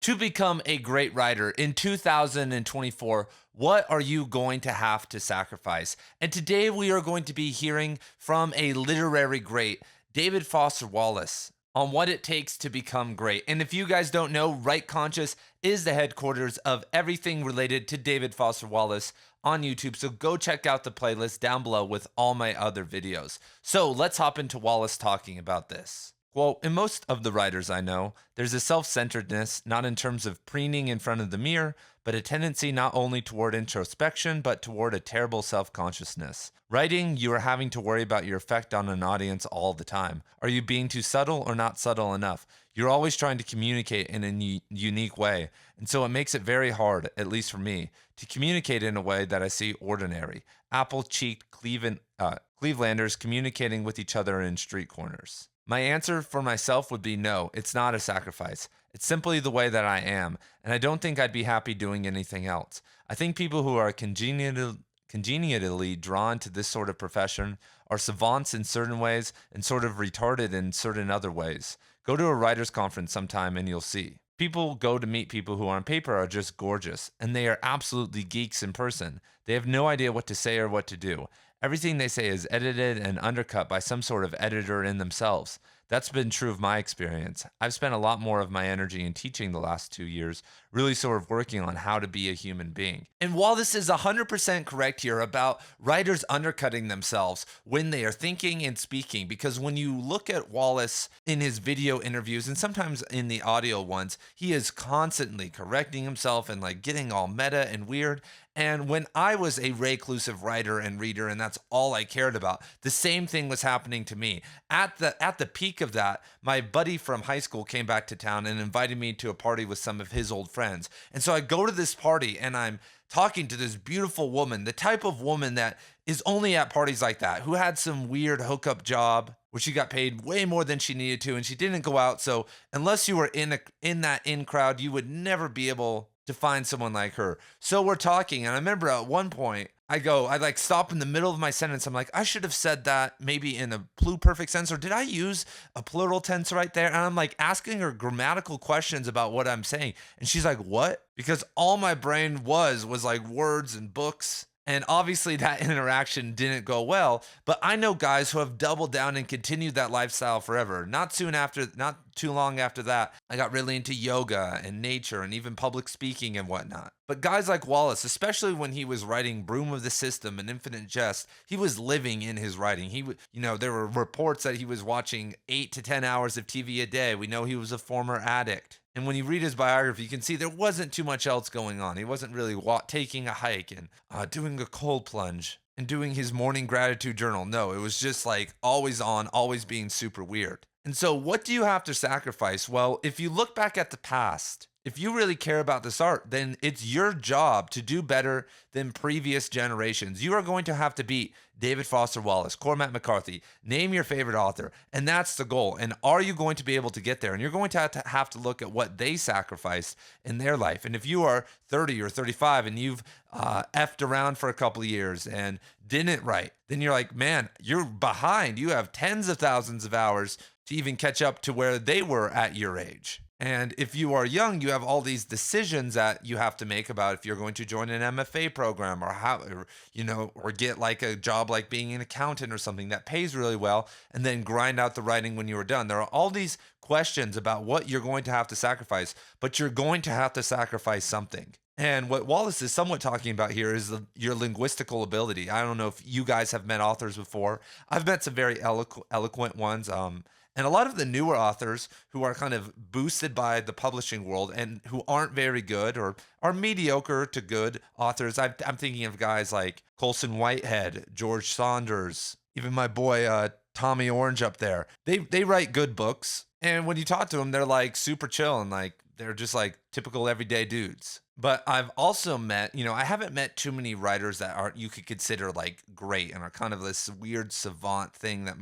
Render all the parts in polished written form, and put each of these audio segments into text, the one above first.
To become a great writer in 2024, what are you going to have to sacrifice? And today we are going to be hearing from a literary great, David Foster Wallace, on what it takes to become great. And if you guys don't know, Right Conscious is the headquarters of everything related to David Foster Wallace on YouTube. So go check out the playlist down below with all my other videos. So let's hop into Wallace talking about this. Well, in most of the writers I know, there's a self-centeredness, not in terms of preening in front of the mirror, but a tendency not only toward introspection, but toward a terrible self-consciousness. Writing, you are having to worry about your effect on an audience all the time. Are you being too subtle or not subtle enough? You're always trying to communicate in a unique way, and so it makes it very hard, at least for me, to communicate in a way that I see ordinary. Apple-cheeked Clevelanders communicating with each other in street corners. My answer for myself would be no, it's not a sacrifice. It's simply the way that I am, and I don't think I'd be happy doing anything else. I think people who are congenially drawn to this sort of profession are savants in certain ways and sort of retarded in certain other ways. Go to a writer's conference sometime and you'll see. People go to meet people who on paper are just gorgeous, and they are absolutely geeks in person. They have no idea what to say or what to do. Everything they say is edited and undercut by some sort of editor in themselves. That's been true of my experience. I've spent a lot more of my energy in teaching the last 2 years, really sort of working on how to be a human being. And while this is 100% correct here about writers undercutting themselves when they are thinking and speaking, because when you look at Wallace in his video interviews and sometimes in the audio ones, he is constantly correcting himself and like getting all meta and weird. And when I was a reclusive writer and reader, and that's all I cared about, the same thing was happening to me. At the peak of that, my buddy from high school came back to town and invited me to a party with some of his old friends. And so I go to this party and I'm talking to this beautiful woman, the type of woman that is only at parties like that, who had some weird hookup job where she got paid way more than she needed to, and she didn't go out. So unless you were in that in crowd, you would never be able to find someone like her. So we're talking, and I remember at one point I like stop in the middle of my sentence. I'm like, I should have said that maybe in a pluperfect sense, or did I use a plural tense right there? And I'm like asking her grammatical questions about what I'm saying. And she's like, what? Because all my brain was like words and books. And obviously that interaction didn't go well, but I know guys who have doubled down and continued that lifestyle forever. Not too long after that, I got really into yoga and nature and even public speaking and whatnot. But guys like Wallace, especially when he was writing Broom of the System and Infinite Jest, he was living in his writing. There were reports that he was watching 8 to 10 hours of TV a day. We know he was a former addict. And when you read his biography, you can see there wasn't too much else going on. He wasn't really taking a hike and doing a cold plunge and doing his morning gratitude journal. No, it was just like always on, always being super weird. And so what do you have to sacrifice? Well, if you look back at the past, if you really care about this art, then it's your job to do better than previous generations. You are going to have to beat David Foster Wallace, Cormac McCarthy, name your favorite author, and that's the goal. And are you going to be able to get there? And you're going to have to look at what they sacrificed in their life. And if you are 30 or 35 and you've effed around for a couple of years and didn't write, then you're like, man, you're behind. You have tens of thousands of hours to even catch up to where they were at your age. And if you are young, you have all these decisions that you have to make about if you're going to join an MFA program or get like a job like being an accountant or something that pays really well and then grind out the writing when you are done. There are all these questions about what you're going to have to sacrifice, but you're going to have to sacrifice something. And what Wallace is somewhat talking about here is your linguistical ability. I don't know if you guys have met authors before. I've met some very eloquent ones. And a lot of the newer authors who are kind of boosted by the publishing world and who aren't very good or are mediocre to good authors. I'm thinking of guys like Colson Whitehead, George Saunders, even my boy Tommy Orange up there. They write good books. And when you talk to them, they're like super chill and like they're just like typical everyday dudes. But I've also met, I haven't met too many writers that you could consider like great and are kind of this weird savant thing that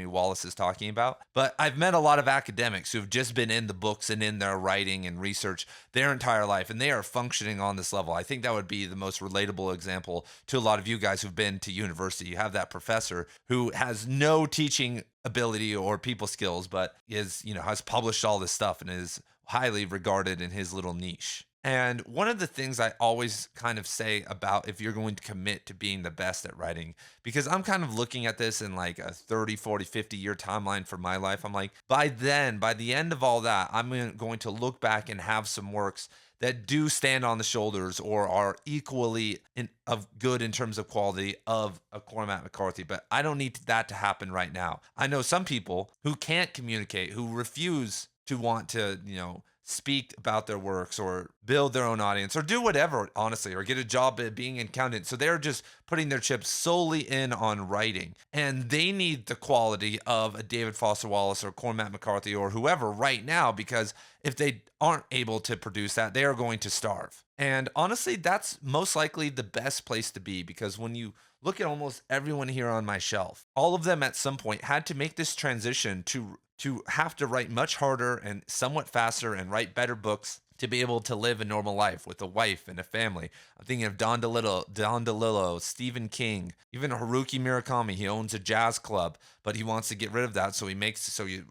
Wallace is talking about. But I've met a lot of academics who've just been in the books and in their writing and research their entire life, and they are functioning on this level. I think that would be the most relatable example to a lot of you guys who've been to university. You have that professor who has no teaching ability or people skills, but has published all this stuff and is highly regarded in his little niche. And one of the things I always kind of say about if you're going to commit to being the best at writing, because I'm kind of looking at this in like a 30, 40, 50-year timeline for my life. I'm like, by then, by the end of all that, I'm going to look back and have some works that do stand on the shoulders or are equally of good in terms of quality of a Cormac McCarthy. But I don't need that to happen right now. I know some people who can't communicate, who refuse to want to, speak about their works or build their own audience or do whatever, honestly, or get a job at being an accountant. So they're just putting their chips solely in on writing. And they need the quality of a David Foster Wallace or Cormac McCarthy or whoever right now, because if they aren't able to produce that, they are going to starve. And honestly, that's most likely the best place to be, because when you look at almost everyone here on my shelf, all of them at some point had to make this transition to have to write much harder and somewhat faster and write better books to be able to live a normal life with a wife and a family. I'm thinking of Don DeLillo, Stephen King, even Haruki Murakami. He owns a jazz club, but he wants to get rid of that, so he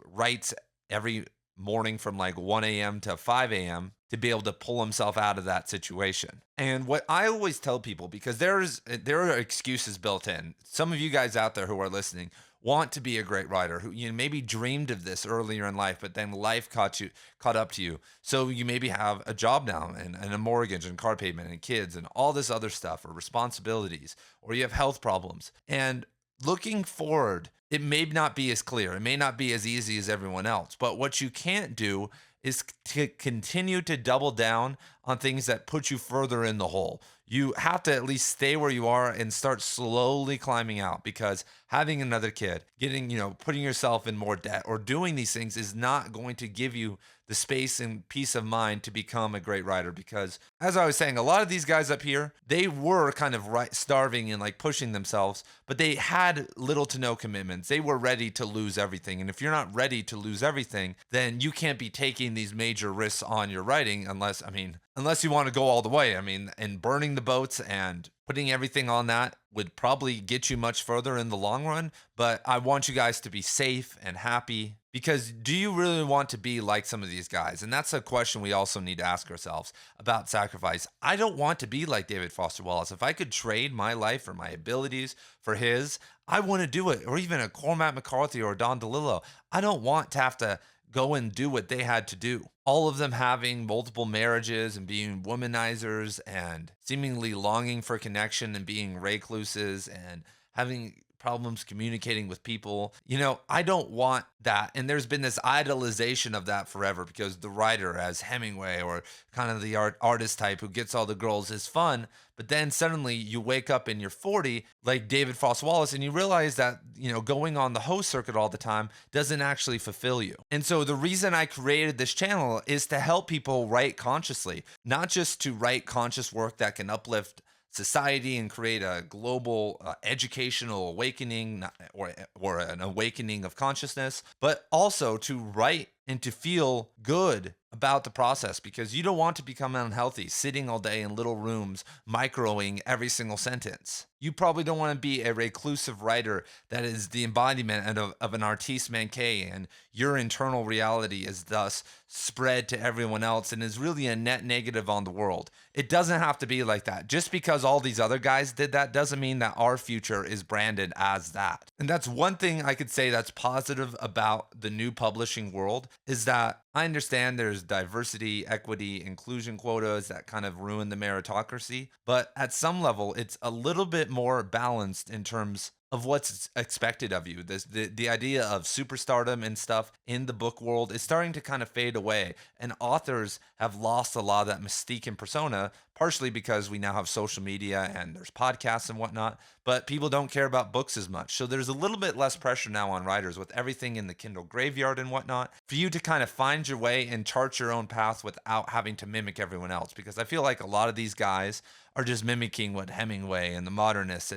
writes every morning from like 1 a.m. to 5 a.m. to be able to pull himself out of that situation. And what I always tell people, because there are excuses built in. Some of you guys out there who are listening want to be a great writer, who maybe dreamed of this earlier in life, but then life caught up to you. So you maybe have a job now and a mortgage and car payment and kids and all this other stuff, or responsibilities, or you have health problems. And looking forward, it may not be as clear. It may not be as easy as everyone else. But what you can't do is to continue to double down on things that put you further in the hole. You have to at least stay where you are and start slowly climbing out, because having another kid, putting yourself in more debt or doing these things is not going to give you the space and peace of mind to become a great writer. Because as I was saying, a lot of these guys up here, they were kind of starving and like pushing themselves, but they had little to no commitments. They were ready to lose everything. And if you're not ready to lose everything, then you can't be taking these major risks on your writing unless you want to go all the way. And burning the boats and putting everything on that would probably get you much further in the long run. But I want you guys to be safe and happy, because do you really want to be like some of these guys? And that's a question we also need to ask ourselves about sacrifice. I don't want to be like David Foster Wallace. If I could trade my life or my abilities for his, I want to do it. Or even a Cormac McCarthy or Don DeLillo. I don't want to have to go and do what they had to do. All of them having multiple marriages and being womanizers and seemingly longing for connection and being recluses and having problems communicating with people. I don't want that. And there's been this idolization of that forever, because the writer as Hemingway or kind of the artist type who gets all the girls is fun. But then suddenly you wake up and you're 40, like David Foster Wallace, and you realize that, going on the host circuit all the time doesn't actually fulfill you. And so the reason I created this channel is to help people write consciously, not just to write conscious work that can uplift society and create a global educational awakening, or an awakening of consciousness, but also to write and to feel good about the process, because you don't want to become unhealthy sitting all day in little rooms microing every single sentence. You probably don't want to be a reclusive writer that is the embodiment of an artiste manqué, and your internal reality is thus spread to everyone else and is really a net negative on the world. It doesn't have to be like that. Just because all these other guys did that doesn't mean that our future is branded as that. And that's one thing I could say that's positive about the new publishing world, is that I understand there's diversity, equity, inclusion quotas that kind of ruin the meritocracy, but at some level, it's a little bit more balanced in terms of what's expected of you. The idea of superstardom and stuff in the book world is starting to kind of fade away, and authors have lost a lot of that mystique and persona, partially because we now have social media and there's podcasts and whatnot, but people don't care about books as much. So there's a little bit less pressure now on writers with everything in the Kindle graveyard and whatnot for you to kind of find your way and chart your own path without having to mimic everyone else. Because I feel like a lot of these guys are just mimicking what Hemingway and the modernists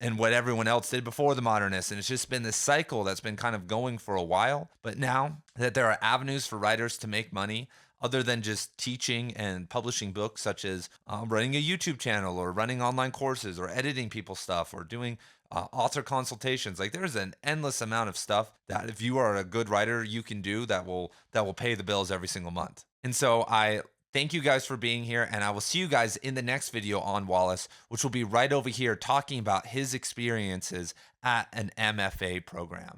and what everyone else did before the modernists. And it's just been this cycle that's been kind of going for a while. But now that there are avenues for writers to make money, other than just teaching and publishing books, such as running a YouTube channel or running online courses or editing people's stuff or doing author consultations. Like, there's an endless amount of stuff that if you are a good writer, you can do that will pay the bills every single month. And so I thank you guys for being here, and I will see you guys in the next video on Wallace, which will be right over here talking about his experiences at an MFA program.